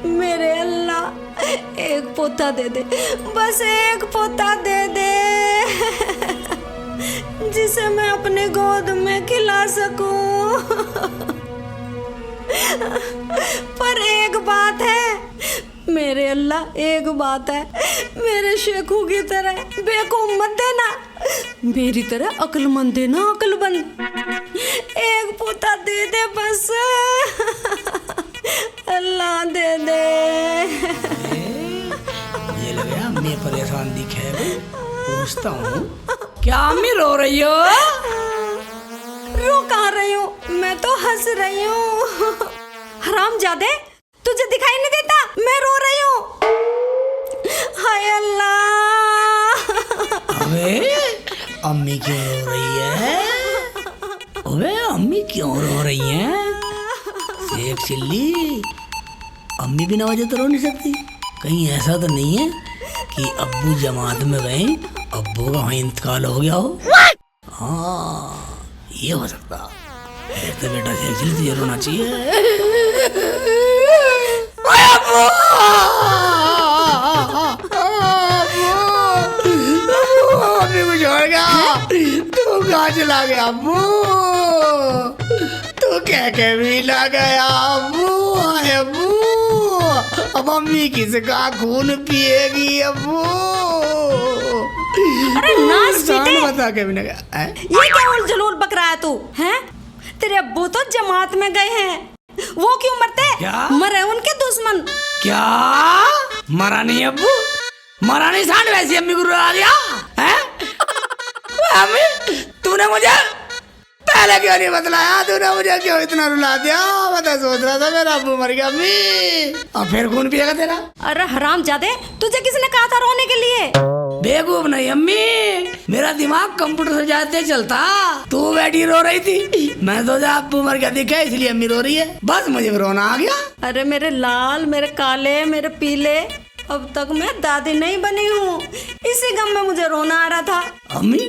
मेरे अल्लाह एक पोता दे दे, बस एक पोता दे दे जिसे मैं अपने गोद में खिला सकूं। पर एक बात है मेरे अल्लाह, एक बात है, मेरे शेखू की तरह बेवकूफ मत देना, मेरी तरह अक्लमंद देना, अक्लमंद। एक पोता दे दे बस, अल्लाह दे दे। ये लग रहा मैं परेशान दिखे, पूछता हूँ क्या अम्मी रो रही हो? रो कहाँ रही हूँ, मैं तो हंस रही हूँ। हरामजादे, तुझे दिखाई नहीं देता मैं रो रही हूँ? हाय अल्लाह। अबे अम्मी क्यों रो रही है? अबे अम्मी क्यों रो रही है? शेख चिल्ली, अम्मी बिना वजह तो रो नहीं सकती। कहीं ऐसा तो नहीं है कि अब्बू जमात में गए, अब्बू का वहीं इंतकाल हो गया हो? हाँ ये हो सकता। तो बेटा शेख चिल्ली तुझे रोना चाहिए। अम्मी को छोड़ गया, तू कहाँ चला गया अब्बू? तू क्या कह भी ला गया अब्बू? अब्बू अब अम्मी किसका खून पिएगी अब्बू? अरे नाच बेटे, बता के भी ना गया। ये क्या उल जलूल बक रहा है तू? हैं? तेरे अब्बू तो जमात में गए हैं, वो क्यों मरते? क्या? मरे उनके दुश्मन। क्या मरा नहीं अब्बू? मरा नहीं सांड, वैसी अम्मी को रुला दिया है? अम्मी तूने मुझे पहले क्यों नहीं बतलाया? तूने मुझे क्यों इतना रुला दिया? मैं तो सोच रहा था मेरा अब्बू मर गया अम्मी, और फिर खून पिएगा तेरा। अरे हरामजादे, तुझे किसने कहा था रोने के लिए? बेवकूफ नहीं अम्मी, मेरा दिमाग कंप्यूटर से जाते चलता। तू बैठी रो रही थी, मैं सोचा अब्बू मर गया दिखा इसलिए अम्मी रो रही है, बस मुझे भी रोना आ गया। अरे मेरे लाल, मेरे काले, मेरे पीले, अब तक मैं दादी नहीं बनी हूँ, इसी गम में मुझे रोना आ रहा था। अम्मी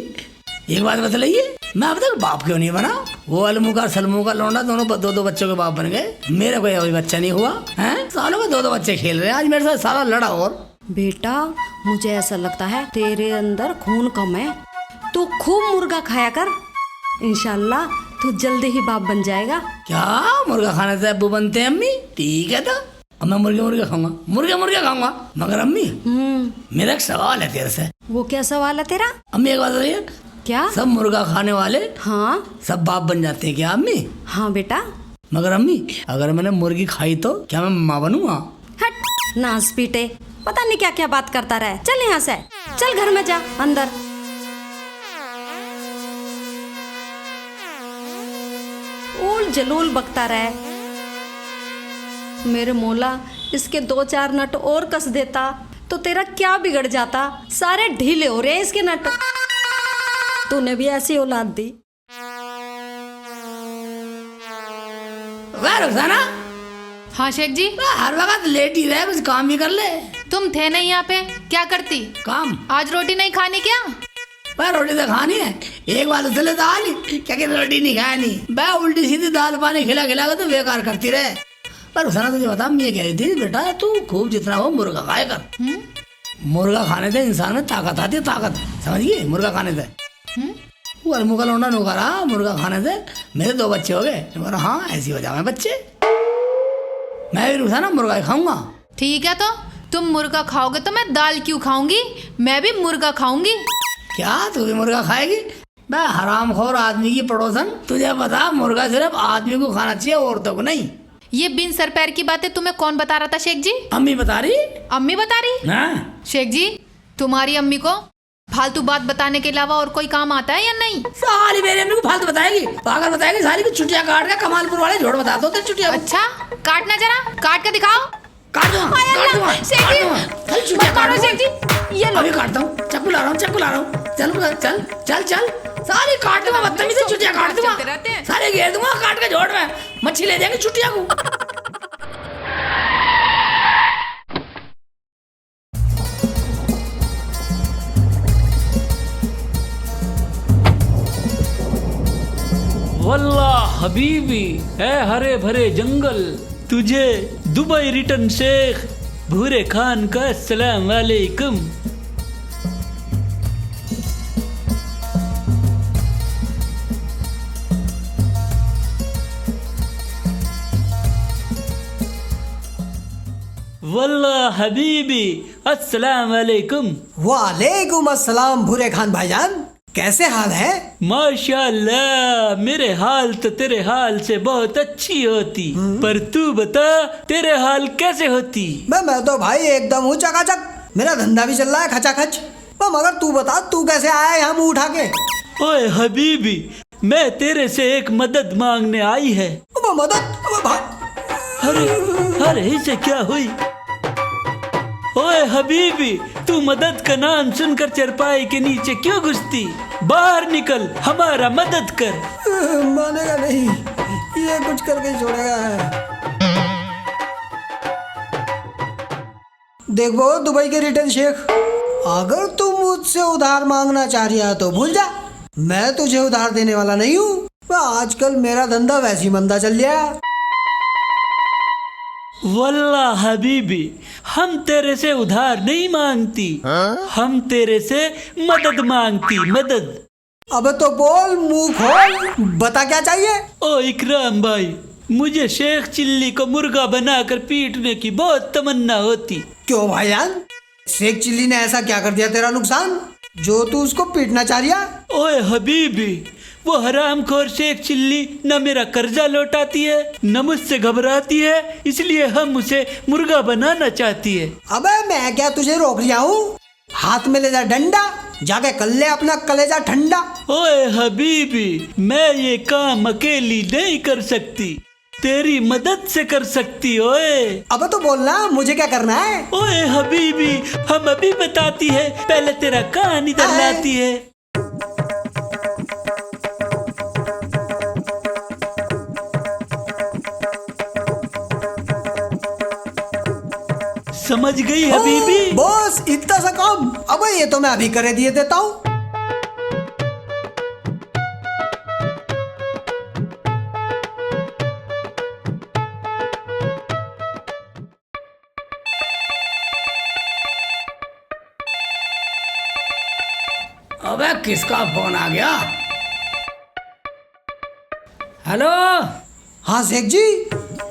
एक बात बतलाइए, मैं अब तक बाप क्यों नहीं बना? वो अलमू का सलमू का लौंडा दोनों दो बच्चों के बाप बन गए, मेरा कोई अभी बच्चा नहीं हुआ है। सालों में दो बच्चे खेल रहे हैं, आज मेरे साथ सारा लड़ा। और बेटा मुझे ऐसा लगता है तेरे अंदर खून कम है, तू खूब मुर्गा खाया कर, इंशाल्लाह तू जल्दी ही बाप बन जाएगा। क्या मुर्गा खाने से अब्बू बनते हैं अम्मी? ठीक है, तो अब मैं मुर्गे खाऊंगा, मुर्गे खाऊंगा। मगर अम्मी मेरा एक सवाल है तेरे से। वो क्या सवाल है तेरा? अम्मी एक बात बताइए, क्या? सब मुर्गा खाने वाले हाँ सब बाप बन जाते हैं क्या अम्मी? हाँ बेटा। मगर अम्मी अगर मैंने मुर्गी खाई तो क्या मैं माँ बनूंगा? हट नास पीटे, पता नहीं क्या क्या बात करता रहे। चल यहाँ से, चल घर में जा, अंदर। उल जलूल बकता रहे। मेरे मौला, इसके 2-4 नट और कस देता तो तेरा क्या बिगड़ जाता? सारे ढीले हो रहे हैं इसके नट। तूने भी ऐसी औलाद दी। वाह रुखसाना, हाँ शेख जी। हर वक्त लेट ही रहे, कुछ काम भी कर ले। तुम थे नहीं यहाँ पे, क्या करती? काम? आज रोटी नहीं खानी क्या? भाई रोटी तो खानी है, एक बार उसे ले दाल क्या कि रोटी नहीं खाया नहीं। भाई उल्टी सीधी दाल पानी खिला के तो बेकार करती रहे। पर रुखसाना तुझे बता, मैं कह रही थी बेटा तू खूब जितना हो मुर्गा खाया कर। मुर्गा खाने से इंसान में ताकत आती है, ताकत, समझिए? मुर्गा खाने से वो अलमू का लौंडा नौकर रहा, मुर्गा खाने से मेरे 2 बच्चे हो गए। हाँ ऐसी वजह में बच्चे, मैं भी रुखसाना मुर्गा खाऊंगा। ठीक है, तो तुम मुर्गा खाओगे तो मैं दाल क्यों खाऊंगी? मैं भी मुर्गा खाऊंगी। क्या तू भी मुर्गा खाएगी? मैं हरामखोर आदमी की पड़ोसन, तुझे बता मुर्गा सिर्फ आदमी को खाना चाहिए, औरतों को नहीं। ये बिन सर पैर की बातें तुम्हें कौन बता रहा था शेख जी? अम्मी बता रही। अम्मी बता रही? हाँ। शेख जी तुम्हारी अम्मी को फालतू बात बताने के अलावा और कोई काम आता है या नहीं? साली मेरी अम्मी को फालतू बताएगी, पागल बताएगी। साली की चुटिया काट के कमालपुर वाले झोड़ बता दो तेरी चुटिया। अच्छा काटना, जरा काट के दिखाओ। काट दूंगा, काट दूंगा, शेख काट जी, दूंगा। खाली चुटिया मत काट मारो दूंगा। शेख जी, ये लो। अभी काटता हूँ, चप्पू ला रहा हूँ, चप्पू ला रहा हूँ। चल चल चल चल, सारी काट दूंगा, बदतमीजी से चुटिया काट दूंगा, सारे घेर दूंगा काट के झोड़ में, मच्छी ले जाएंगे चुटिया को। वल्लाह हबीबी है हरे भरे जंगल, तुझे दुबई रिटर्न शेख भूरे खान का अस्सलाम वालेकुम। वल्लाह हबीबी अस्सलाम वालेकुम। वालेकुम अस्सलाम भूरे खान भाईजान, कैसे हाल है? माशाल्लाह, मेरे हाल तो तेरे हाल से बहुत अच्छी होती, पर तू बता तेरे हाल कैसे होती? मैं तो भाई एकदम हूँ चकाचक, मेरा धंधा भी चल रहा है खचाखच। मगर तू बता, तू कैसे आया यहाँ मुँह उठा के? ओए हबीबी, मैं तेरे से एक मदद मांगने आई है। मदद? अरे अरे इसे क्या हुई? ओए हबीबी, तू मदद का नाम सुनकर चरपाई के नीचे क्यों घुसती? बाहर निकल, हमारा मदद कर। मानेगा नहीं, ये कुछ करके छोड़ेगा है। देखो दुबई के रिटर्न शेख, अगर तू मुझसे उधार मांगना चाह रही है तो भूल जा, मैं तुझे उधार देने वाला नहीं हूँ। आजकल मेरा धंधा वैसी मंदा चल रहा है। वल्लाह हबीबी, हम तेरे से उधार नहीं मांगती, हम तेरे से मदद मांगती, मदद। अब तो बोल, मुंह खोल, बता क्या चाहिए? ओ इकराम भाई, मुझे शेख चिल्ली को मुर्गा बनाकर पीटने की बहुत तमन्ना होती। क्यों भाईजान, शेख चिल्ली ने ऐसा क्या कर दिया तेरा नुकसान जो तू उसको पीटना चाह रही है? ओए हबीबी, वो हरामखोर शेख चिल्ली न मेरा कर्जा लौटाती है न मुझसे घबराती है, इसलिए हम उसे मुर्गा बनाना चाहती है। अबे मैं क्या तुझे रोक लिया हूँ? हाथ में ले जा डंडा, जाके कर ले अपना कलेजा ठंडा। ओए हबीबी, मैं ये काम अकेली नहीं कर सकती, तेरी मदद से कर सकती। ओए अब तो बोलना, मुझे क्या करना है? ओए हबीबी, हम अभी बताती है, पहले तेरा कान इधर लाती है। समझ गई हबीबी? बॉस इतना सा काम, अब ये तो मैं अभी करे दिए देता हूँ। अबे किसका फोन आ गया? हेलो। हाँ शेख जी।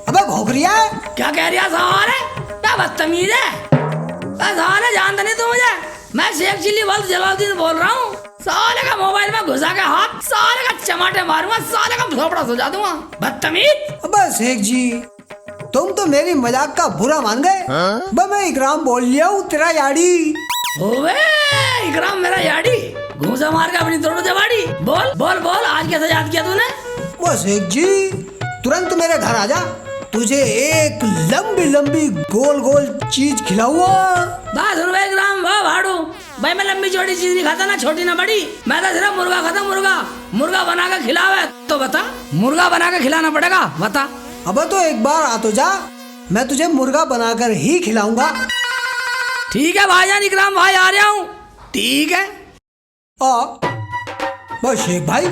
अबे घोघरिया है? क्या कह रही है साले? क्या बदतमीज है साले, जानता नहीं तू मुझे? मैं शेख चिल्ली वाल जलालुद्दीन बोल रहा हूँ। साले का मोबाइल में घुसा के हाथ, साले का चमाटे मारूंगा, साले का झोपड़ा सजा दूंगा, बदतमीज। अबे शेख जी, तुम तो मेरी मजाक का बुरा मान गए। मैं इकराम बोल लिया हूँ, तेरा याड़ी। ओवे इकराम मेरा याड़ी, घूसा मार के अपनी तोड़ो जवाड़ी। बोल बोल बोल, आज कैसे याद किया तूने? वो शेख जी, तुरंत मेरे घर आ जा, तुझे एक लंबी लंबी गोल गोल चीज खिलाऊंगा। बस रुपए ग्राम वाह भाड़ू भाई, मैं लंबी चौड़ी चीज नहीं खाता, ना छोटी ना बड़ी, मैं तो सिर्फ मुर्गा खाता। मुर्गा बना के खिलावे तो बता, मुर्गा बना के खिलाना पड़ेगा, बता। अब तो एक बार आ तो जा, मैं तुझे मुर्गा बनाकर ही खिलाऊंगा। ठीक है भाईजान, इकराम भाई आ रहा हूँ। ठीक है। बस शेख भाई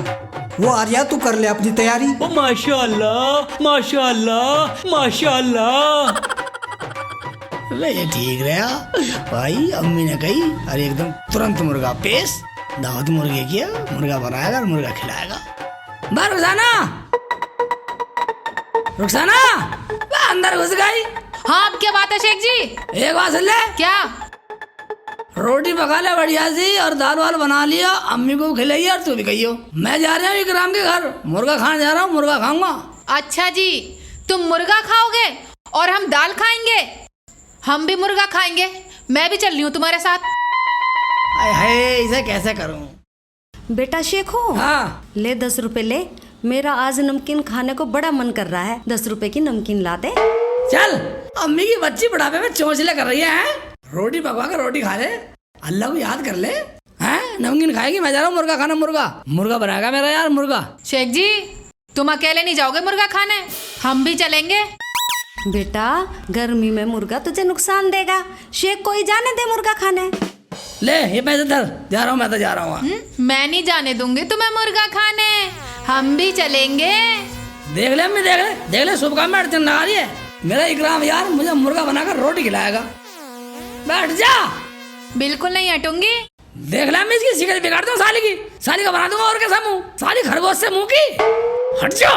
वो आ रहा, तू कर ले अपनी तैयारी। ओ माशाल्लाह माशाल्लाह माशाल्लाह। ये ठीक रहा भाई, अम्मी ने कही अरे एकदम तुरंत मुर्गा पेश, दावत मुर्गे किया, मुर्गा बनाएगा और मुर्गा खिलाएगा। बा रुखसाना, रुखसाना अंदर घुस गई। हाँ अब क्या बात है शेख जी? एक बात सुन ले। क्या? रोटी पका ले बढ़िया सी और दाल वाल बना लिया, अम्मी को खिलाइए और तू भी खाइयो। मैं जा रहा हूँ इकराम के घर, मुर्गा खाने जा रहा हूँ, मुर्गा खाऊंगा। अच्छा जी, तुम मुर्गा खाओगे और हम दाल खाएंगे? हम भी मुर्गा खाएंगे, मैं भी चल रही हूँ तुम्हारे साथ। हाय इसे कैसे करूँ? बेटा शेखो, हाँ ले 10 रुपए ले, मेरा आज नमकीन खाने को बड़ा मन कर रहा है, 10 रुपए की नमकीन ला दे। चल, अम्मी की बच्ची बुढ़ापे में चोंचले कर रही है, रोटी पकवा के रोटी खा ले, अल्लाह को याद कर ले। हैं नमकीन खाएगी, मैं जा रहा हूँ मुर्गा खाना। मुर्गा बनाएगा मेरा यार मुर्गा। शेख जी, तुम अकेले नहीं जाओगे मुर्गा खाने, हम भी चलेंगे। बेटा गर्मी में मुर्गा तुझे नुकसान देगा, शेख को ही जाने दे मुर्गा खाने। ले ये पैसे धर, जा रहा हूँ, मैं तो जा रहा हूँ। मैं नहीं जाने दूंगी तुम्हें मुर्गा खाने, हम भी चलेंगे। देख ले अम्मी, देख ले शुभ काम में अड़चन लगा रही है। मेरा इकराम यार मुझे मुर्गा बनाकर रोटी खिलाएगा। बैठ जा। बिल्कुल नहीं हटूंगी। देख ला मैं इसकी शिकल बिगाड़ दूं साली की। साली का बना दूंगा और कैसा मुंह। साली खरगोश से मुंह की। हट जा।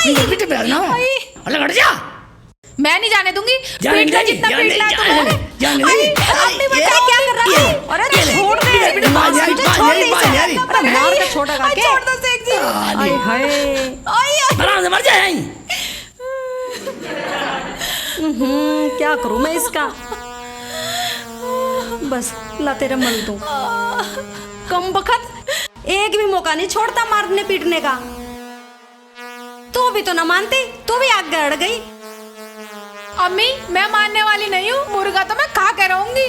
पीछे बैठ ना। अरे हट जा। मैं नहीं जाने दूंगी। जाने पीट ले दे, जितना जाने पीटना है दे, तुम्हारे। जाने दे। आई, अपनी बच्चा क्या कर रहा है? अरे छोड़ दे। बेटा, मार यारी, दे, मार छोड़ यारी, दे मार इसे। यारी। अरे मार के छोड़ दे। छोड़ दो शेख जी। आदि। हाय आराम से मर जाए। क्या करूं मैं इसका। बस ला तेरा मल दूं। कम बखत एक भी मौका नहीं छोड़ता मारने पीटने का। तू भी तो ना मानती, तू भी आग गड़ गई। अम्मी मैं मानने वाली नहीं हूँ। मुर्गा तो मैं खा के रहूंगी।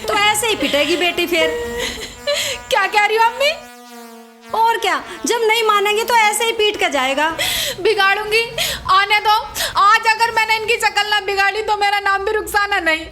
तो ऐसे ही पिटेगी बेटी फिर। क्या कह रही हो अम्मी? और क्या, जब नहीं मानेंगे तो ऐसे ही पीट के जाएगा। बिगाड़ूंगी। आने दो। आज अगर मैंने इनकी शक्ल ना बिगाड़ी तो मेरा नाम भी रुखसाना नहीं।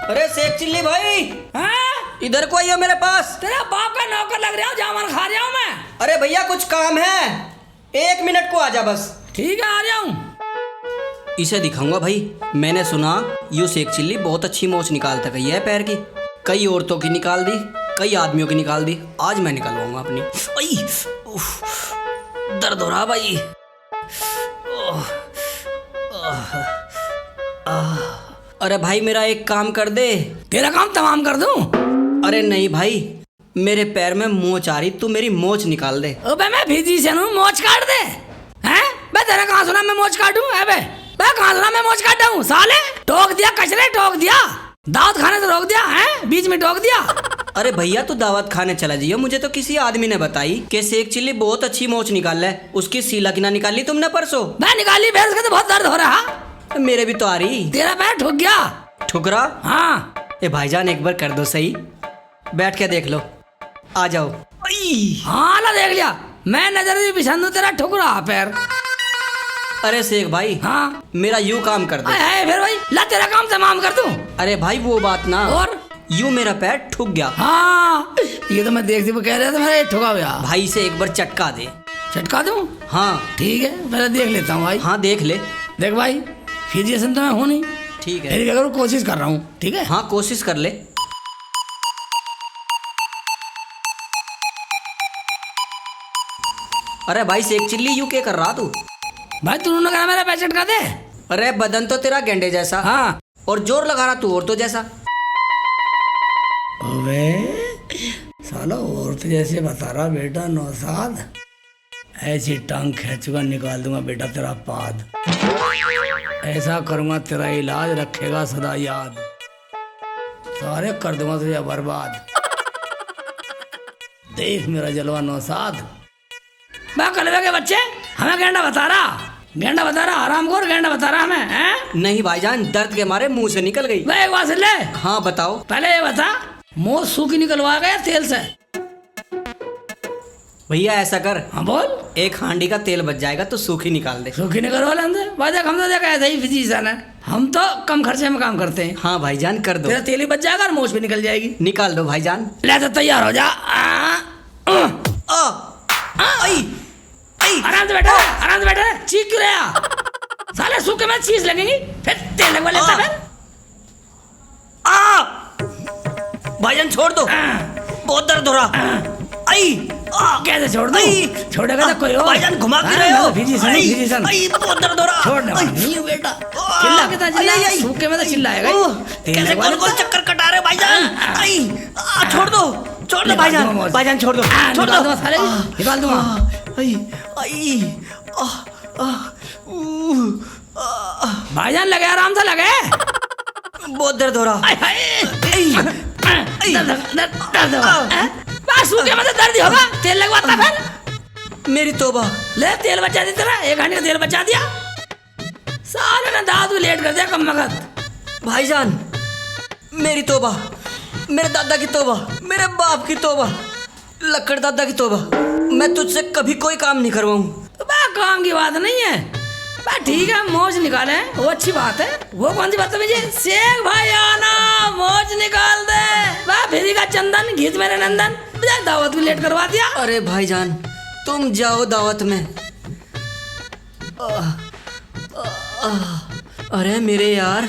अरे शेख चिल्ली भाई, हाँ? इधर को आइए मेरे पास। तेरा बाप का नौकर लग रहा हूँ, जामन खा रहा हूँ मैं। अरे भैया कुछ काम है, 1 मिनट को आजा बस। ठीक है आ रहा हूँ। इसे दिखाऊंगा भाई। मैंने सुना यू शेख चिल्ली बहुत अच्छी मोच निकालता गई है पैर की। कई औरतों की निकाल दी, कई आदमियों की निकाल दी। आज मैं निकलवाऊंगा अपनी। आई, उफ, दर्द हो रहा भाई। अरे भाई मेरा एक काम कर दे। तेरा काम तमाम कर दूं? अरे नहीं भाई, मेरे पैर में मोच आ रही, तू मेरी मोच निकाल दे। अबे मैं फिजिशियन हूँ, मोच काट दे। हैं? बे तेरा कहाँ सुना मैं मोच काटूं? अबे बे कहाँ सुना मैं मोच काटा हूँ? साले टोक दिया, कचरे टोक दिया। दावत खाने से रोक दिया है, बीच में टोक दिया। अरे भैया तू दावत खाने चला जाइयो। मुझे तो किसी आदमी ने बताई कि शेख चिल्ली बहुत अच्छी मोच निकाल है। उसकी सीला की ना निकाली तुमने परसों? मैं निकाली भैंस का तो बहुत दर्द हो रहा। मेरे भी तो आ रही। तेरा पैर ठुक गया। ठुकरा? हाँ ए भाईजान एक बार कर दो सही। बैठ के देख लो। आ जाओ। हाँ ला देख लिया। मैं नजर भी बिछा दूं, तेरा ठुक रहा पैर। अरे शेख भाई, हाँ मेरा यूं काम कर दे। है फिर भाई, ला तेरा काम तमाम कर दूं। अरे भाई वो बात ना, और यूं मेरा पैर ठुक गया। हाँ ये तो मैं देखती वो कह रहा था मेरा ये ठुका हुआ। भाई से एक बार चटका दे। चटका दूं? हाँ ठीक है पहले देख लेता हूँ भाई। हाँ देख ले। देख भाई फिजिशियन तो मैं हूँ नहीं, ठीक है। फिर भी अगर कोशिश कर रहा हूँ। ठीक है हाँ कोशिश कर ले। अरे भाई शेख चिल्ली यूं क्या कर रहा तू? भाई तूने कहा मेरा पैर चटका दे। अरे बदन तो तेरा गेंडे जैसा, हाँ और जोर लगा रहा तू और तो जैसा। अबे साला औरत जैसे बता रहा बेटा नौसाद। ऐसी टांग खींचूंगा निकाल दूंगा बेटा तेरा पाद। ऐसा करूंगा तेरा इलाज रखेगा सदा याद। सारे कर दूंगा तुझे बर्बाद। देख मेरा जलवा नौसाद। मैं कलवे के बच्चे हमें गेंडा बता रहा आराम खोर गेंडा बता रहा हमें हैं? नहीं भाईजान, दर्द के मारे मुंह से निकल गई। मैं एक बात सुन ले। हाँ बताओ। पहले ये बता मोच सूखी निकलवा गया तेल से? भैया ऐसा कर, हाँ बोल। एक हांडी का तेल बच जाएगा तो सूखी निकाल दे। सूखी निकलवा लेंगे भाई। देख हम तो देख ऐसा ही फिजिशियन है, हम तो कम खर्चे में काम करते हैं। हाँ भाईजान कर दो। तेरा तेल ही बच जाएगा और मोच भी निकल जाएगी। निकाल दो भाईजान। ले तो तैयार हो जा। आराम से बैठा चीख क्यों रहा? साले सूखे में चीज लगेगी फिर तेल लगवा लेता फिर। भाईजान छोड़ दो, बहुत दर्द हो रहा। कैसे छोड़ दो? छोड़ेगा तो कोई और। भाईजान घुमा क्यों रहे हो? फिजिशियन बहुत दर्द हो रहा। छोड़ने वाला नहीं हूँ बेटा। चिल्ला कितना चिल्ला, सूखे में तो चिल्लाएगा ही। तेल कैसे लगवा गोल गोल लेता। चक्कर कटा रहे भाईजान। छोड़ दो भाईजान छोड़ दो। निकाल दूंगा साले, निकाल दूंगा। भाईजान लगे, आराम से लगे। बहुत दर्द हो रहा। सूखे में तो दर्द ही होगा, तेल लगवाता फिर। मेरी तौबा। ले तेल बचा दी तेरा, 1 घंटे का तेल बचा दिया। साले ने दाद भी लेट कर दिया कम वक्त। भाईजान मेरी तौबा, मेरे दादा की तौबा, मेरे बाप की तौबा, लक्कड़ दादा की तौबा। मैं तुझसे कभी कोई काम नहीं करवाऊं। काम की बात नहीं है। बा ठीक है, मौज निकाले, वो अच्छी बात है। वो कौन सी बात है? शेख भाई आना, मौज निकाल दे। बा फिर का चंदन घीच मेरे नंदन, दावत भी लेट करवा दिया। अरे भाईजान तुम जाओ दावत में। अरे मेरे यार,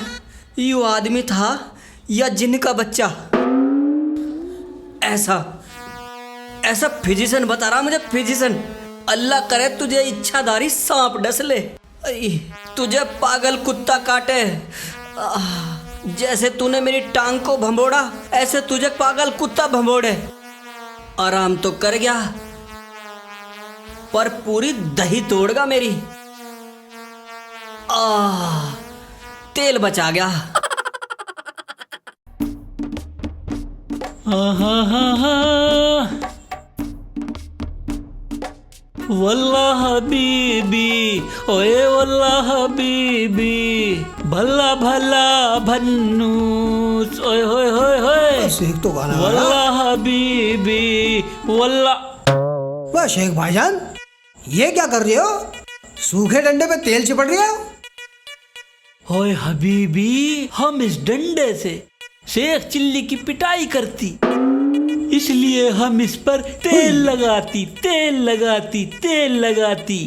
यू आदमी था या जिन्न का बच्चा? ऐसा फिजिशियन बता रहा मुझे, फिजिशियन। अल्लाह करे तुझे इच्छाधारी सांप डस ले, तुझे पागल कुत्ता काटे। जैसे तूने मेरी टांग को भंबोड़ा, ऐसे तुझे पागल कुत्ता भंबोड़े। आराम तो कर गया, पर पूरी दही तोड़गा मेरी। तेल बचा गया। वल्लाह हबीबी, ओए वल्लाह हबीबी, भला भला भन्नूस, ओए होए होए होए। शेख तो गाना वल्लाह हबीबी, वल्लाह। वाह शेख भाईजान, ये क्या कर रहे हो? सूखे डंडे पे तेल चिपड़ रहे हो? ओए हबीबी, हम इस डंडे से शेख चिल्ली की पिटाई करती, इसलिए हम इस पर तेल लगाती, तेल लगाती, तेल लगाती।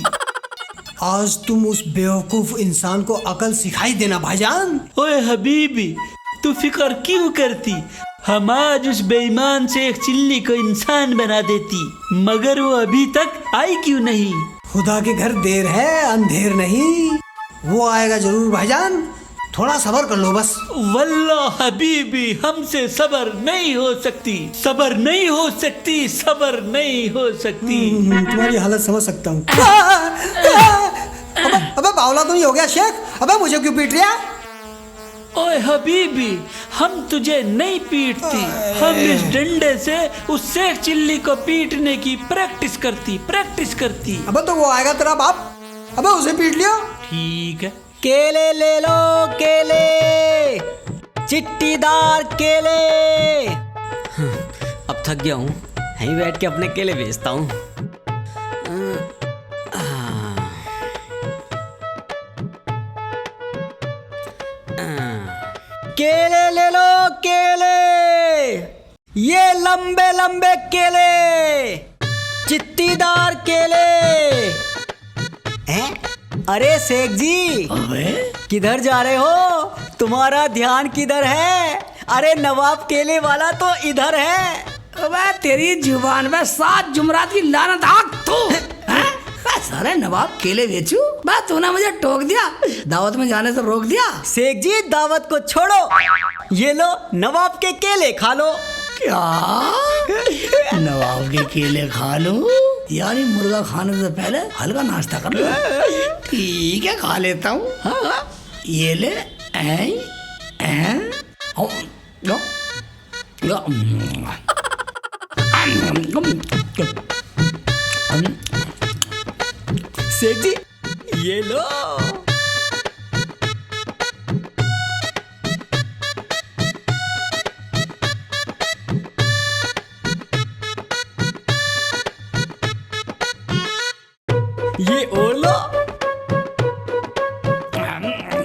आज तुम उस बेवकूफ इंसान को अकल सिखाई देना भाईजान। ओए हबीबी, तू फिक्र क्यों करती? हम आज उस बेईमान शेख चिल्ली को इंसान बना देती, मगर वो अभी तक आई क्यों नहीं? खुदा के घर देर है अंधेर नहीं, वो आएगा जरूर भाईजान, थोड़ा सब्र कर लो बस। वल्लाह हबीबी, हमसे सबर नहीं हो सकती, सबर नहीं हो सकती, सबर नहीं हो सकती। तुम्हारी हालत समझ सकता हूँ। अबे बावला तो नहीं हो गया शेख? अबे मुझे क्यों पीट रहा? ओए हबीबी, हम तुझे नहीं पीटती, हम इस डंडे से उस शेख चिल्ली को पीटने की प्रैक्टिस करती, प्रैक्टिस करती। अबे तो वो आएगा तेरा बाप, अबे उसे पीट लियो। ठीक है। केले ले लो, केले, चिट्टीदार केले। अब थक गया हूँ, यहीं बैठ के अपने केले बेचता हूँ। केले ले लो, केले, ये लंबे लंबे केले, चिट्टीदार केले। हैं? अरे शेख जी, किधर जा रहे हो? तुम्हारा ध्यान किधर है? अरे नवाब केले वाला तो इधर है। अबे तेरी जुबान में 7 जुमरात की लानत आग तू। सारे नवाब केले बेचू? बस तूने मुझे टोक दिया, दावत में जाने से रोक दिया। शेख जी दावत को छोड़ो, ये लो नवाब के केले खा लो। क्या नवाब के केले खा लो? यानी मुर्गा खाने से पहले हल्का नाश्ता कर लो। ठीक है, खा लेता हूँ। हाँ, ये ले। शेख जी ये लो। ये और लो।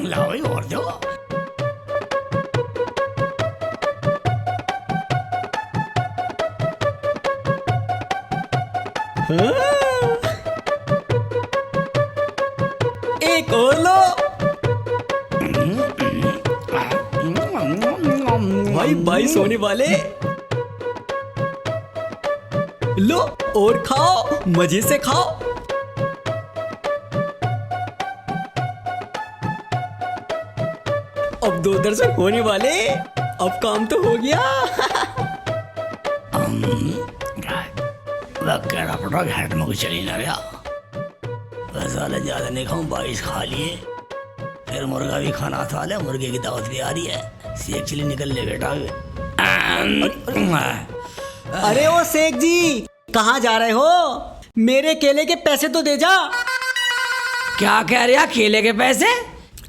लाओ और दो। एक और लो। भाई भाई सोने वाले, लो और खाओ, मजे से खाओ। अब 2 दर्शन होने वाले, अब काम तो हो गया। हेड में कुछ चली ना गया। साले ज्यादा नहीं खाऊं, 22 खा लिए, फिर मुर्गा भी खाना था, ले मुर्गे की दावत भी आ रही है। शेख चिल्ली निकल ले बेटा। अरे ओ शेख जी, कहाँ जा रहे हो? मेरे केले के पैसे तो दे जा। क्या कह रहा? केले के पैसे?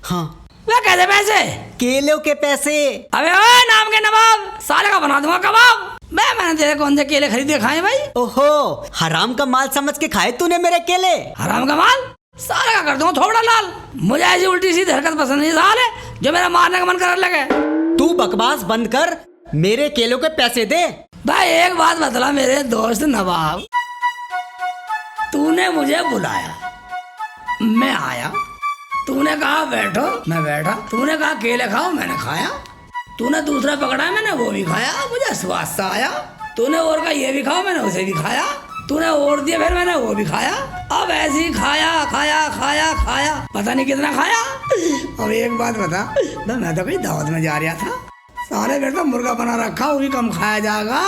हाँ, वह कैसे पैसे? केलों के पैसे। अबे ओए नाम के नवाब, साले का बना दूंगा कबाब। मैंने तेरे कौन से केले खरीदे खाए भाई? ओहो, हराम का माल समझ के खाए तूने मेरे केले? हराम का माल सारा का कर दूंगा थोड़ा लाल। मुझे ऐसी उल्टी सीधी हरकत पसंद नहीं साले जो मेरा मारने का मन कर लगे। तू बकवास बंद कर, मेरे केलों के पैसे दे। भाई एक बात बतला मेरे दोस्त नवाब, तूने मुझे बुलाया, मैं आया, तूने कहा बैठो, मैं बैठा, तूने कहा केले खाओ, मैंने खाया, तूने दूसरा पकड़ा, मैंने वो भी खाया, मुझे स्वाद सा आया, तूने और कहा ये भी खाओ, मैंने उसे भी खाया, तूने और दिया, फिर मैंने वो भी खाया। अब ऐसे ही खाया खाया खाया खाया, पता नहीं कितना खाया। और एक बात बता, मैं तो कहीं दावत में जा रहा था, सारे घर तो मुर्गा बना रखा, वो भी कम खाया जाएगा,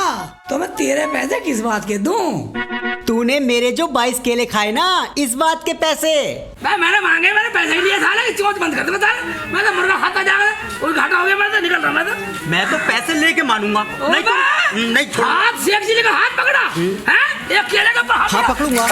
तो मैं तेरे पैसे किस बात के दूं? तूने मेरे जो 22 केले खाए ना, इस बात के पैसे। मैंने मांगे, मैंने पैसे ही लिए साले, चोट बंद कर दे बता। मैं तो मुर्गा खाता जाएगा, कोई घाटा हो गया, मैं तो निकल रहा। मैं तो पैसे लेके मानूंगा। नहीं छोड़। हाथ शेख जी का हाथ पकड़ा हैं? एक केले का हाथ। हाँ पकड़ूंगा।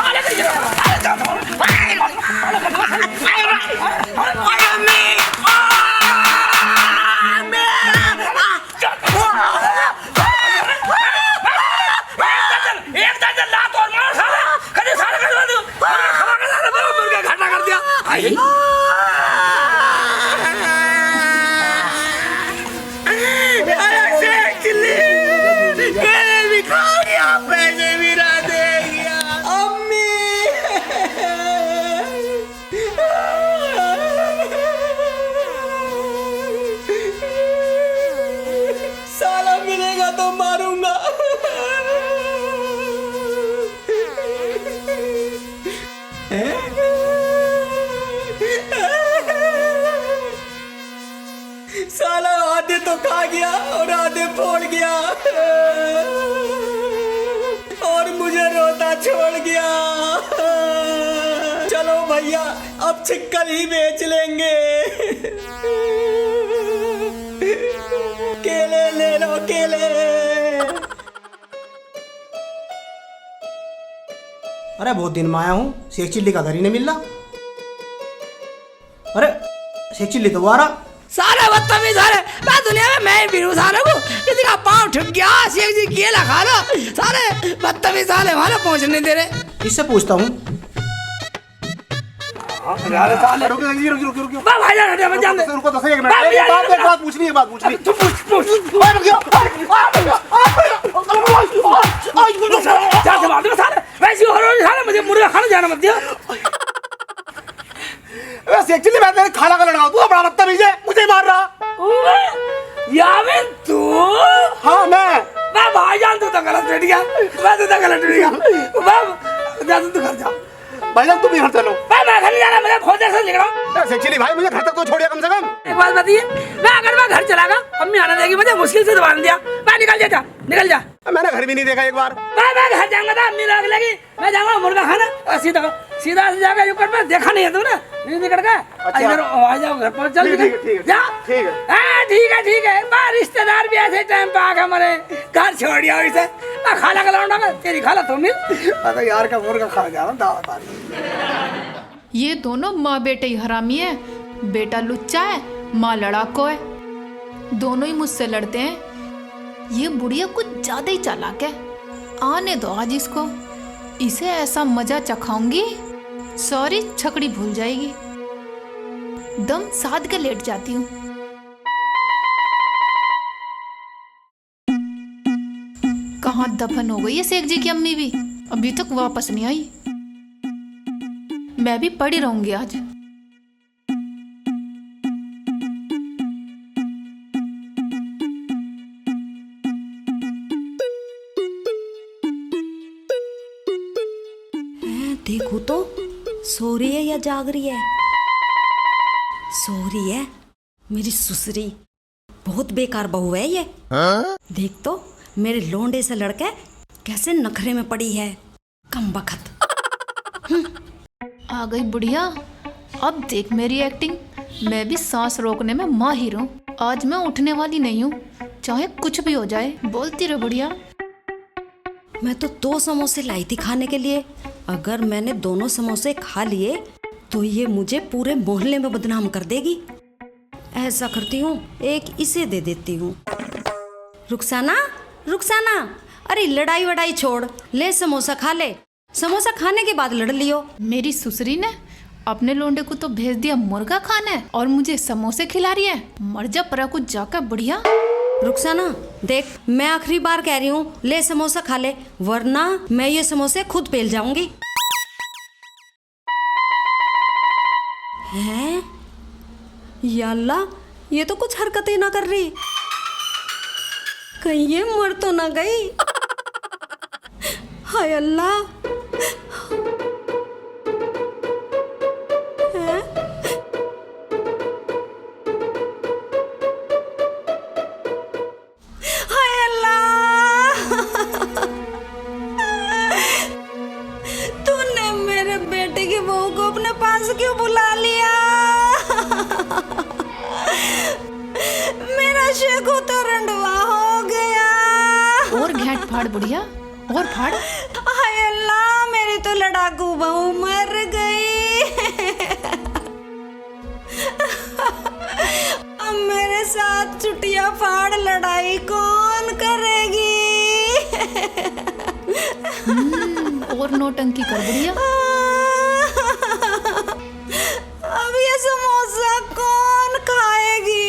एक दर्जन लात और मार साले, कभी साले कर दो, खबर कर साले, मुर्गा घाटा कर दिया। साला मिलेगा तो मारूंगा। साला आधे तो खा गया और आधे फोड़ गया और मुझे रोता छोड़ गया। चलो भैया, अब छिक्कर ही बेच लेंगे। केले ले लो, केले। अरे बहुत दिन में आया हूँ, शेख चिल्ली का घर ही नहीं मिल रहा। अरे शेख चिल्ली तो वो आ रहा। सारे बदतमीज सारे, मैं दुनिया में मैं ही फिरूं सारे को, किसी का पाँव ठुक गया, शेख जी केला खा लो, सारे बदतमीज साले वहां पहुंचने नहीं दे रहे। इससे पूछता हूँ। मुझे मुर्गा खाने जाना मत दिया। एक्चुअली मैं तेरे खाला का लड़का हूँ, तू बड़ा बदतमीज है, मुझे मार रहा। यामिन तू? हाँ मैं भाईजान, तू तो गलत बैठ गया, मैं तो गलत बैठ गया। तू घर जा भाईजान, तुम यहाँ चलो। मैं घर नहीं जाना, मुझे बहुत देर से निकल रहा हूँ। एक्चुअली भाई मुझे घर तक तो छोड़िए कम से कम। एक बात बताइए, मैं घर चला गया, अम्मी आने देगी, मुझे मुश्किल से दबान दिया, मैं निकल जा, निकल जा। मैंने घर भी नहीं देखा एक बार। मैं घर जाऊंगा था, अम्मी लग लगी, मैं जाऊंगा मुर्गा खाना, सीधा सीधा से जाकर ऊपर में देखा नहीं है तू ना, नहीं निकल गया, इधर आ जाओ घर पर, चल जा। ठीक है, बा रिश्तेदार भी ऐसे टाइम पे आ गए, हमारे घर छोड़ दिया इसे, मैं खाला का लौंडा, तेरी खाला तो मिल। अरे यार का मुर्गा खा जा रहा दावत आ रही। ये दोनों माँ बेटे ही हरामी है, बेटा लुच्चा है, माँ लड़ाको है, दोनों ही मुझसे लड़ते हैं। ये बुढ़िया कुछ ज्यादा ही चालाक है, आने दो आज इसको, इसे ऐसा मजा चखाऊंगी, सॉरी छकड़ी भूल जाएगी। दम साध के लेट जाती हूँ। कहाँ दफन हो गई है शेख जी की अम्मी भी, अभी तक वापस नहीं आई। मैं भी पड़ी रहूंगी आज। देखो तो सो रही है या जाग रही है? सो रही है मेरी सुसरी, बहुत बेकार बहू है ये। देख तो मेरे लोंडे से लड़के कैसे नखरे में पड़ी है, कम बखत। आ गई बुढ़िया, अब देख मेरी एक्टिंग, मैं भी सांस रोकने में माहिर हूँ। आज मैं उठने वाली नहीं हूँ, चाहे कुछ भी हो जाए। बोलती रहो बुढ़िया। मैं तो 2 समोसे लाई थी खाने के लिए, अगर मैंने दोनों समोसे खा लिए तो ये मुझे पूरे मोहल्ले में बदनाम कर देगी। ऐसा करती हूँ, एक इसे दे देती हूँ। रुखसाना, रुखसाना, अरे लड़ाई वड़ाई छोड़, ले समोसा खा ले। समोसा खाने के बाद लड़ लियो। मेरी सुसरी ने अपने लोंडे को तो भेज दिया मुर्गा खाने और मुझे समोसे खिला रही है। मर जा परा कुछ जाकर बढ़िया। रुखसाना देख, मैं आखिरी बार कह रही हूँ, ले समोसा खा ले, वरना मैं ये समोसे खुद पेल जाऊंगी। हैं? या अल्लाह, ये तो कुछ हरकतें ना कर रही, कहीं ये मर तो ना गई। हाय अल्लाह। हैं? हाय अल्लाह। तूने मेरे बेटे की बहू को अपने पास क्यों बुला लिया? मेरा शेखू तो रंडवा हो गया। और घेट फाड़ बुढ़िया, और फाड़। हाय अल्लाह, मेरी तो लड़ाकू बहू मर गई। अब मेरे साथ चुटिया फाड़ लड़ाई कौन करेगी? और नौटंकी कर बुढ़िया। अब ये समोसा कौन खाएगी?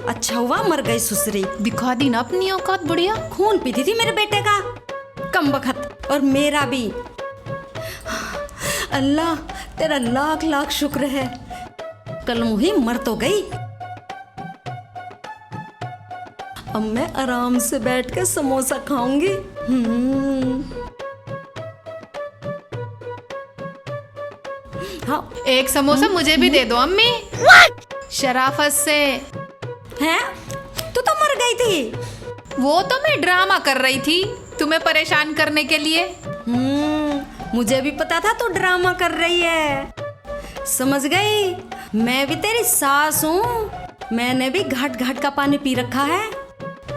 अच्छा हुआ मर गई सुसरी। दिखा दी ना अपनी औकात बुढ़िया। खून पीती थी मेरे बेटे का, कम बखत, और मेरा भी। अल्लाह तेरा लाख लाख शुक्र है, कल मुही मर तो गई। अब मैं आराम से बैठ के समोसा खाऊंगी। हाँ। एक समोसा मुझे भी दे दो अम्मी, शराफत से। हैं? तू तो मर गई थी। वो तो मैं ड्रामा कर रही थी तुम्हें परेशान करने के लिए। मुझे भी पता था तू ड्रामा कर रही है, समझ गई। मैं भी तेरी सास हूँ, मैंने भी घाट घाट का पानी पी रखा है,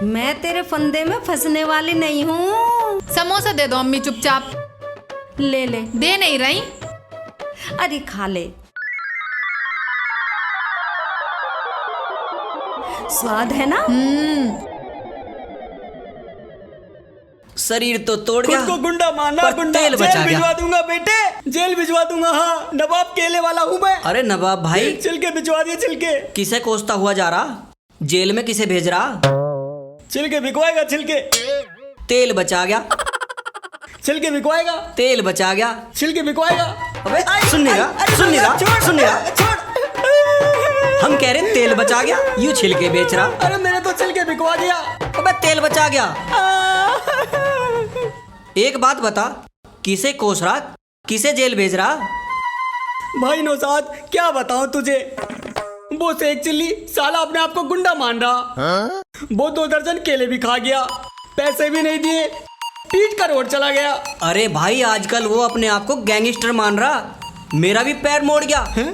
मैं तेरे फंदे में फंसने वाली नहीं हूँ। समोसा दे दो अम्मी चुपचाप। ले ले। दे नहीं रही। अरे खा ले, स्वाद है ना? शरीर तो तोड़ गया, खुद को गुंडा मानना, पर गुंडा। तेल जेल बचा गया। भिजवा दूंगा बेटे, जेल भिजवा दूंगा। हाँ, नवाब केले वाला हूँ मैं। अरे नवाब भाई, छिलके भिजवा दिए, छिलके। किसे कोसता हुआ जा रहा? जेल में किसे भेज रहा? छिलके भिगवाएगा, छिलके। तेल बचा गया, छिलके भिगवाएगा, तेल बचा गया। छिलके भिगवाएगा। अबे सुनिएगा, सुनिएगा, सुनिएगा। छोड़। हम कह रहे तेल बचा गया, यूं छिलके बेच रहा। अरे मैंने तो छिलके भिगवा दिया। अबे तेल बचा गया। एक बात बता, किसे कोस रहा, किसे जेल भेज रहा? भाई नौशाद, क्या बताऊं तुझे, वो शेख चिल्ली साला अपने आप को गुंडा मान रहा। वो 2 दर्जन केले भी खा गया, पैसे भी नहीं दिए, पीट कर रोड चला गया। अरे भाई, आजकल वो अपने आप को गैंगस्टर मान रहा। मेरा भी पैर मोड़ गया है?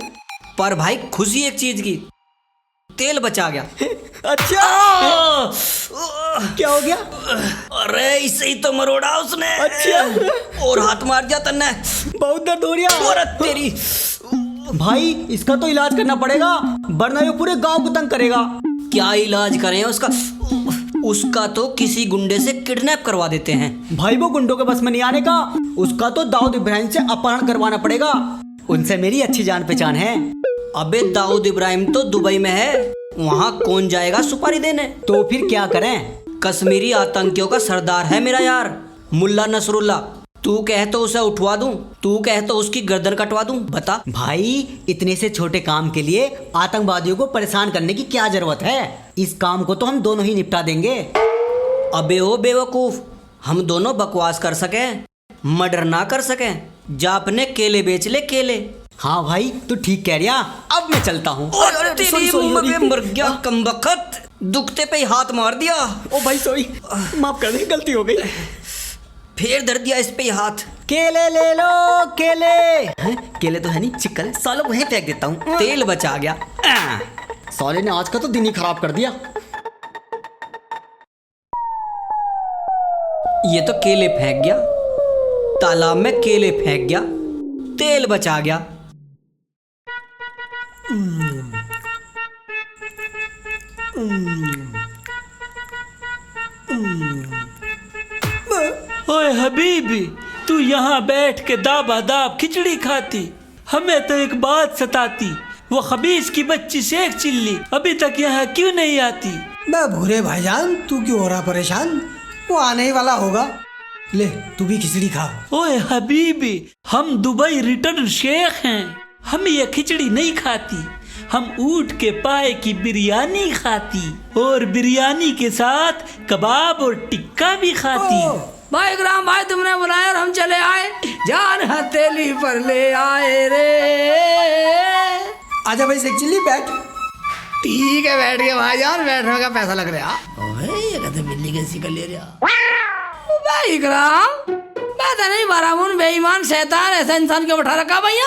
पर भाई खुशी एक चीज की, तेल बचा गया। अच्छा, क्या हो गया? अरे इसे ही तो मरोड़ा उसने। अच्छा। और हाथ मार दिया तन्ने, बहुत दर्द हो रहा। और तेरी भाई इसका तो इलाज करना पड़ेगा, वरना ये पूरे गांव को तंग करेगा। क्या इलाज करें उसका? उसका तो किसी गुंडे से किडनैप करवा देते हैं। भाई वो गुंडों के बस में नहीं आने का, उसका तो दाऊद इब्राहिम से अपहरण करवाना पड़ेगा, उनसे मेरी अच्छी जान पहचान है। अबे दाऊद इब्राहिम तो दुबई में है, वहाँ कौन जाएगा सुपारी देने? तो फिर क्या करें? कश्मीरी आतंकियों का सरदार है मेरा यार, मुल्ला नसरुल्ला। तू कह तो उसे उठवा दूं, तू कह तो उसकी गर्दन कटवा दूं, बता। भाई इतने से छोटे काम के लिए आतंकवादियों को परेशान करने की क्या जरूरत है? इस काम को तो हम दोनों ही निपटा देंगे। अबे ओ बेवकूफ, हम दोनों बकवास कर सकें, मर्डर ना कर सकें। जा अपने केले बेच ले, केले। हाँ भाई तू ठीक कह रहा, अब मैं चलता हूँ। मर गया कमबख्त, दुखते पे ही हाथ मार दिया। ओ भाई सॉरी, माफ कर दे, गलती हो गई। फिर धर दिया इस पे ही हाथ। केले ले लो, केले। हैं? केले तो है नहीं, चिकल सालों वहीं फेंक देता हूँ। तेल बचा गया। साले ने आज का तो दिन ही खराब कर दिया। ये तो केले फेंक गया, तालाब में केले फेंक गया, तेल बचा गया। ओए हबीबी, तू यहाँ बैठ के दाबा दाब खिचड़ी खाती, हमें तो एक बात सताती, वो खबीज की बच्ची शेख चिल्ली अभी तक यहाँ क्यों नहीं आती? मैं भूरे भाईजान, तू क्यों हो रहा परेशान? वो आने ही वाला होगा। ले तू भी खिचड़ी खा। ओए हबीबी, हम दुबई रिटर्न शेख हैं, हम ये खिचड़ी नहीं खाती, हम ऊँट के पाए की बिरयानी खाती, और बिरयानी के साथ कबाब और टिक्का भी खाती। भाई ग्राम भाई, तुमने बुलाया और हम चले आए, जान हथेली पर ले आए रे। आजा भाई शेख चिल्ली, बैठ। ठीक है, बैठ गए भाईजान, बैठने का पैसा लग रहा। ओए ये कहते बिल्ली कैसी कर ले रहा। भाई ग्राम, मैं तो नहीं बारामून बेईमान शैतान ऐसा इंसान क्यों बैठा रखा भैया?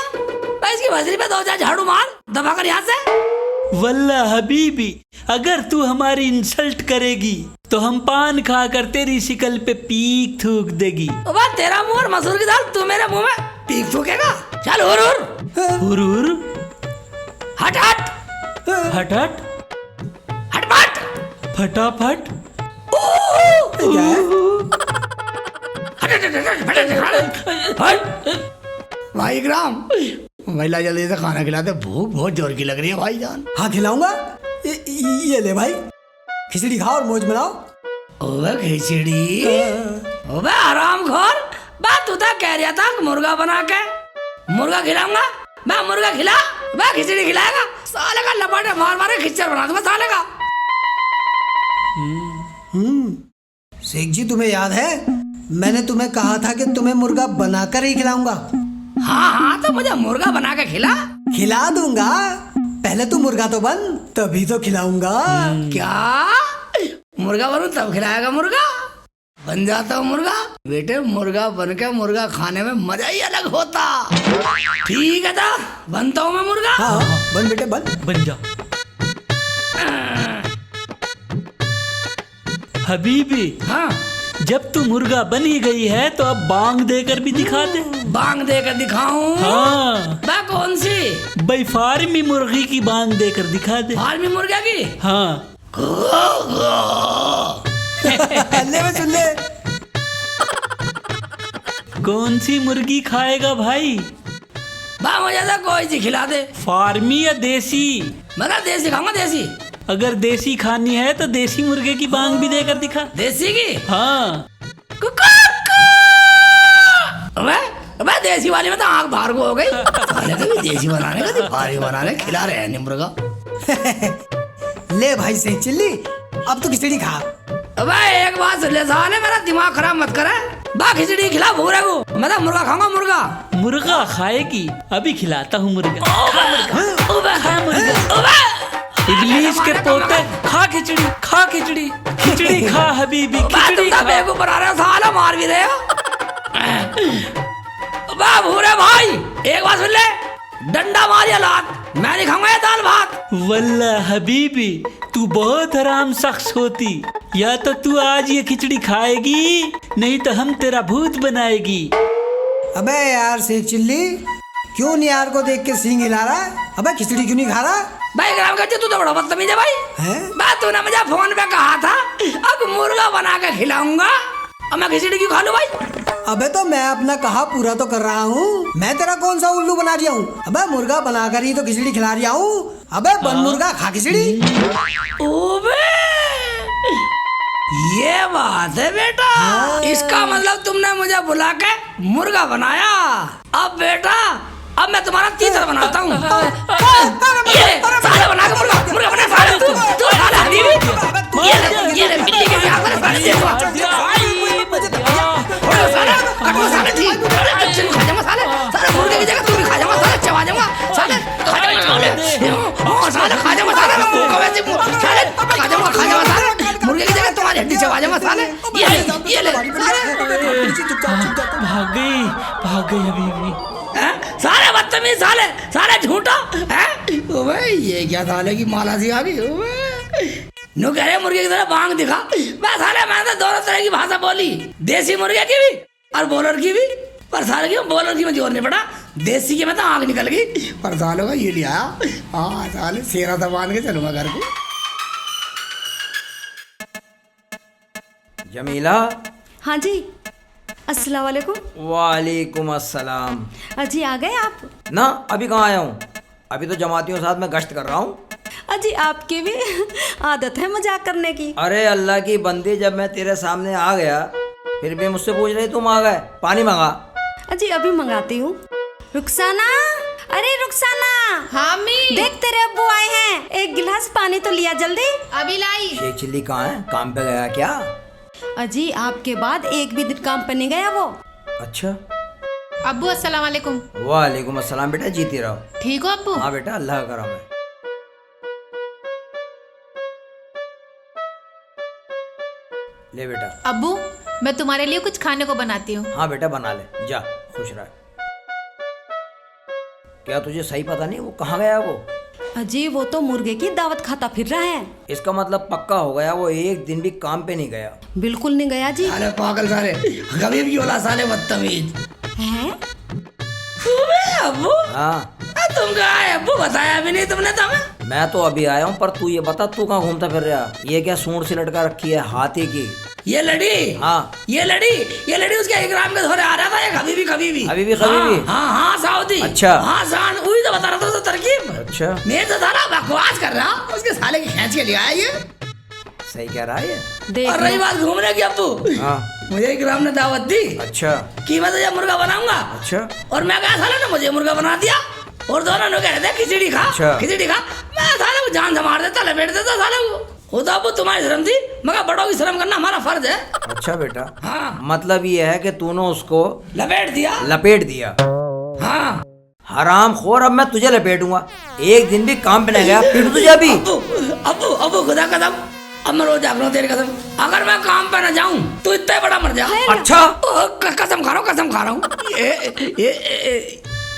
भाई इसकी बजरी पे 2 झाड़ू मार, दबा कर यहाँ से। वल्ला हबीबी, अगर तू हमारी इंसल्ट करेगी तो हम पान खाकर तेरी शिकल पे पीक थूक देगी। वाह, तेरा मुंह और मसूर की दाल, तू मेरे मुंह में पीक थूकेगा? चल हुर हुर। हुरूर, हट हट हट हट, हटपट, फटाफट। क्या है? भाई ग्राम, महिला जल्दी से खाना खिलाते, भूख बहुत जोर की लग रही है भाईजान। हाँ खिलाऊंगा। ये ले भाई, खिचड़ी खाओ और मौज बनाओ। ओए खिचड़ी, ओए हरामखोर, बात तू तो कह रहा था मुर्गा बना के मुर्गा खिलाऊंगा। मैं मुर्गा खिला, मैं खिचड़ी खिलाएगा? साले का लपाटे मार मारे खिचड़ बना दूंगा साले का। शेख जी, तुम्हें याद है मैंने तुम्हें कहा था कि तुम्हें मुर्गा बनाकर ही खिलाऊंगा? हाँ हाँ, तो मुझे मुर्गा बना के खिला दूंगा, पहले तू मुर्गा तो बन, तभी तो खिलाऊंगा। क्या मुर्गा बनूं तब खिलाएगा मुर्गा? बन जाता हूँ मुर्गा। बेटे, मुर्गा बन के मुर्गा खाने में मजा ही अलग होता। ठीक है था, बनता हूँ मैं मुर्गा। हाँ बन बेटे बन। बन जा हबीबी। हाँ, जब तू मुर्गा बनी गई है तो अब बांग देकर भी दिखा दे। बांग देकर दिखाऊं? हाँ, मैं कौन सी? भाई फार्मी मुर्गी की बांग देकर दिखा दे। फार्मी मुर्गा की? हाँ। ले में सुन ले। कौन सी मुर्गी खाएगा भाई? बा मुझे तो कोई सी खिला दे। फार्मी या देसी? मैं देसी खाऊंगा, देसी। अगर देसी खानी है तो देसी मुर्गे की बांग भी देकर दिखा। देसी की? हाँ। अबे देसी वाली में तो आंख बाहर को हो गई। साले कभी देसी बनाने कभी फार्मी बनाने खिला रहे हैं मुर्गा। ले भाई शेख चिल्ली, अब तो खिचड़ी खा। अबे एक बात सुन ले साले, मेरा दिमाग खराब मत करे। बा खिचड़ी खिला भूरे को, मैं तो मुर्गा खाऊंगा मुर्गा। मुर्गा खाएगी? अभी खिलाता हूँ मुर्गा। खा मुर्गा। इब्लीस के पोते, खा खिचड़ी, खा खिचड़ी, खिचड़ी खा हबीबी, खिचड़ी खा। बेवकूफ बना रहे हो साला, मार भी रहे हो। भूरे भाई एक बात सुन ले, डंडा मार या लात, मैं नहीं खाऊंगा ये दाल भात। वल्ला हबीबी, तू बहुत हराम शख्स होती। या तो तू आज ये खिचड़ी खाएगी, नहीं तो हम तेरा भूत बनाएगी। अबे यार शेख चिल्ली, क्यों नियार को देख के सींग हिला रहा है? अबे खिचड़ी क्यों नहीं खा रहा? भाई ग्राम का तू तो बड़ा बदतमीज है भाई। बात तूने मुझे फोन पे कहा था अब मुर्गा बना के खिलाऊंगा, अब मैं खिचड़ी क्यों खा लूं भाई? अबे तो मैं अपना कहा पूरा तो कर रहा हूँ, मैं तेरा कौन सा उल्लू बना रहा हूँ? अबे मुर्गा बनाकर ही तो खिचड़ी खिला रहा हूँ। अबे बन मुर्गा, खा खिचड़ी। ओबे ये बात है बेटा। इसका मतलब तुमने मुझे बुला के मुर्गा बनाया। अब बेटा, अब मैं तुम्हारा तीतर बनाता हूँ। ये साले बना के मुर्गा, मुर्गा बना साले तू साले हबीबी। ये ले बिल्ली के यहाँ पर साले दे तो साले कटो साले ठीक चल खा जाऊंगा साले, साले मुर्गे की जगह तू भी खा जाऊंगा साले, चबा जाऊंगा साले, खा जाऊंगा साले, खा जाऊंगा साले, मुंह का वैसे साले खा जाऊंगा साले, मुर्गे की जगह तुम्हारी हड्डी चबा जाऊंगा साले। ये ले भाग गई हबीबी। साले बदतमीज साले, साले झूठा है। ओए ये क्या साले की माला सी आ गई। नु कह रहे मुर्गे की तरह बांग दिखा। मैं साले मैंने तो दोनों तरह की भाषा बोली, देसी मुर्गे की भी और बॉलर की भी, पर साले की बॉलर की में जोर नहीं पड़ा। देसी के मतलब आग निकल गई, पर सालों का ये लिया। हाँ साले सेरा तो बांध के चलूंगा घर को। जमीला। हाँ जी, अस्सलाम वालेकुम। वालेकुम अस्सलाम। अजी आ गए आप? ना अभी कहाँ आया हूँ, अभी तो जमातियों के साथ मैं गश्त कर रहा हूँ। अजी आपकी भी आदत है मजाक करने की। अरे अल्लाह की बंदी, जब मैं तेरे सामने आ गया फिर भी मुझसे पूछ रही तुम आ गए, पानी मंगा। अजी अभी मंगाती हूँ। रुखसाना, अरे रुखसाना। हाँ अम्मी। देख तेरे अब्बू आए हैं, एक गिलास पानी तो लिया जल्दी। अभी लाई। शेख चिल्ली कहाँ है, काम पे गया क्या? अजी आपके बाद एक भी दिन काम पे नहीं गया वो। अच्छा। अब्बू अस्सलाम वालेकुम। वालेकुम अस्सलाम। बेटा जीती रहो। ठीक हो अब्बू? हाँ बेटा, अल्लाह का करम है। ले बेटा। अब्बू मैं तुम्हारे लिए कुछ खाने को बनाती हूँ। हाँ बेटा बना ले, जा खुश रह। क्या तुझे सही पता नहीं वो कहाँ गया वो? अजी वो तो मुर्गे की दावत खाता फिर रहा है। इसका मतलब पक्का हो गया वो एक दिन भी काम पे नहीं गया। बिल्कुल नहीं गया जी। अरे पागल साले, गरीब की औलाद साले बदतमीज। हैं? अब्बू हाँ तुम कहाँ है अब्बू, बताया भी नहीं तुमने तो हमें। मैं तो अभी आया हूँ, पर तू ये बता तू कहाँ घूमता फिर रहा? ये क्या सूंड से लटका रखी है हाथी की? ये लड़ी। हाँ ये लड़ी उसके इकराम के धोरे आ रहा था, ये कभी भी अभी भी। हाँ हाँ साउदी। अच्छा। हाँ जान वही तो बता रहा था, तो तरकीब। अच्छा मेरे तो साला बकवास कर रहा, उसके साले की खींच के लिया है ये। सही कह रहा है ये। देख और रही बात घूमने की अब्बू, हाँ मुझे इकराम ने दावत दी अच्छा कि मैं तुझे मुर्गा बनाऊंगा। अच्छा और मैं कहा साले ने मुझे मुर्गा बना दिया, और दोनों ने कह रहे थे खिचड़ी खा। अच्छा। खिचड़ी खा, मैं साले को जान से मार देता, लपेट देता साले को। वो तो अब्बू तुम्हारी शर्म थी, मगर बड़ों की शर्म करना हमारा फर्ज है। अच्छा बेटा। हाँ मतलब ये है कि तूने उसको लपेट दिया। हाँ हराम खोर, अब मैं तुझे लपेटूंगा। एक दिन भी काम पे नहीं गया, पीटू तुझे अभी। अब्बू खुदा कसम, अब मैं रोज जाग रहा हूँ तेरी कसम, अगर मैं काम पे न जाऊँ तो इतना बड़ा मर जा। अच्छा कसम खा रहा हूँ।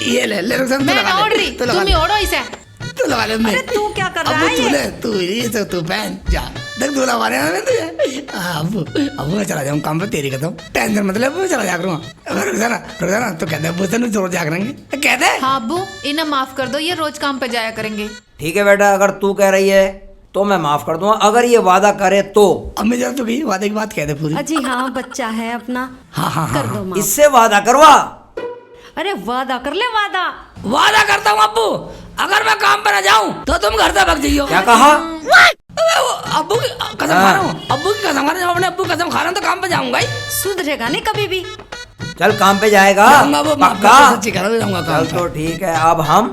ये ले रुखसाना, मैं ना ओढ़ रही, तुम ही ओढ़ो इसे। तू लगा ले। अरे तू क्या कर रहा है ये? तू पहन जा, देख दूल्हा मारे मैं तुझे। अब्बू मैं चला जाऊँ काम पे, तेरी कसम टेंशन मतलब मैं चला जाग रहा। रुखसाना तो कहते अब्बू से जोर जाग रहेंगे कहते। हाँ अब्बू इन्हें माफ कर दो, ये रोज काम पे जाया करेंगे। ठीक है बेटा, अगर तू कह रही है तो मैं माफ कर दूंगा, अगर ये वादा करे तो। अम्मी जरा तू कही वादे की बात कह दे पूरी। अजी हाँ बच्चा है अपना। हाँ कर दो माफ। इससे वादा करवा। अरे वादा कर ले, वादा करता हूँ अब्बू, अगर मैं काम पे न जाऊँ तो तुम घर से भाग जाइयो। क्या कहा? अब्बू की कसम खा रहा हूँ, अब्बू की कसम खा रहा हूँ, अपने अब्बू की कसम खा रहा हूँ तो काम पे जाऊंगा ही। सुधरेगा नहीं कभी भी। चल काम पे जाएगा जाऊंगा, वो पक्का? सच्ची कह रहा हूँ, जाऊंगा काम चल पे। तो ठीक है, अब हम